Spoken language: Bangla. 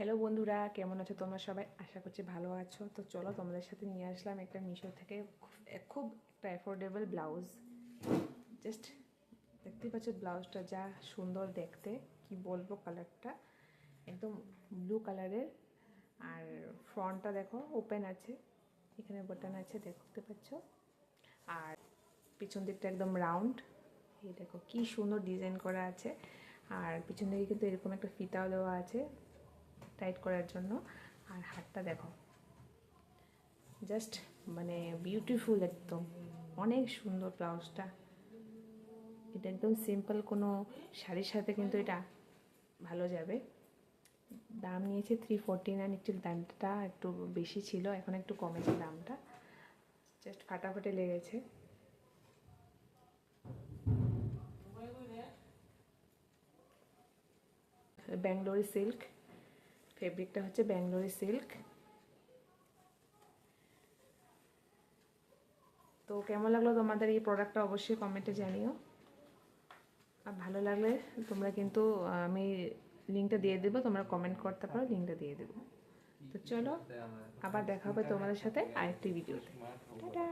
হ্যালো বন্ধুরা, কেমন আছো তোমরা সবাই? আশা করছি ভালো আছো। তো চলো তোমাদের সাথে নিয়ে আসলাম একটা মিশো থেকে খুব একটা অ্যাফোর্ডেবল ব্লাউজ। জাস্ট দেখতেই পাচ্ছ ব্লাউজটা যা সুন্দর দেখতে, কি বলবো, কালারটা একদম ব্লু কালারের। আর ফ্রন্টটা দেখো ওপেন আছে, এখানে বাটন আছে দেখতে পাচ্ছ। আর পিছন দিকটা একদম রাউন্ড, এই দেখো কি সুন্দর ডিজাইন করা আছে। আর পিছন দিকে কিন্তু এরকম একটা ফিতাও দেওয়া আছে টাইট করার জন্য। আর হাতটা দেখো, জাস্ট মানে বিউটিফুল, একদম অনেক সুন্দর ব্লাউজটা। এটা একদম সিম্পল কোনো শাড়ির সাথে কিন্তু এটা ভালো যাবে। দাম নিয়েছে 349, একটু দামটা একটু বেশি ছিল, এখন একটু কমেছে দামটা। জাস্ট ফাটাফাটি লেগেছে। ব্যাঙ্গালোরি সিল্ক, ফেব্রিকটা হচ্ছে ব্যাঙ্গালোরি সিল্ক। তো কেমন লাগলো তোমাদের এই প্রোডাক্টটা অবশ্যই কমেন্টে জানিও। আর ভালো লাগলে তোমরা কিন্তু আমি লিঙ্কটা দিয়ে দেবো, তোমরা কমেন্ট করতে পারো, লিঙ্কটা দিয়ে দেবো। তো চলো আবার দেখা হবে তোমাদের সাথে আরেকটি ভিডিওতে। টাটা।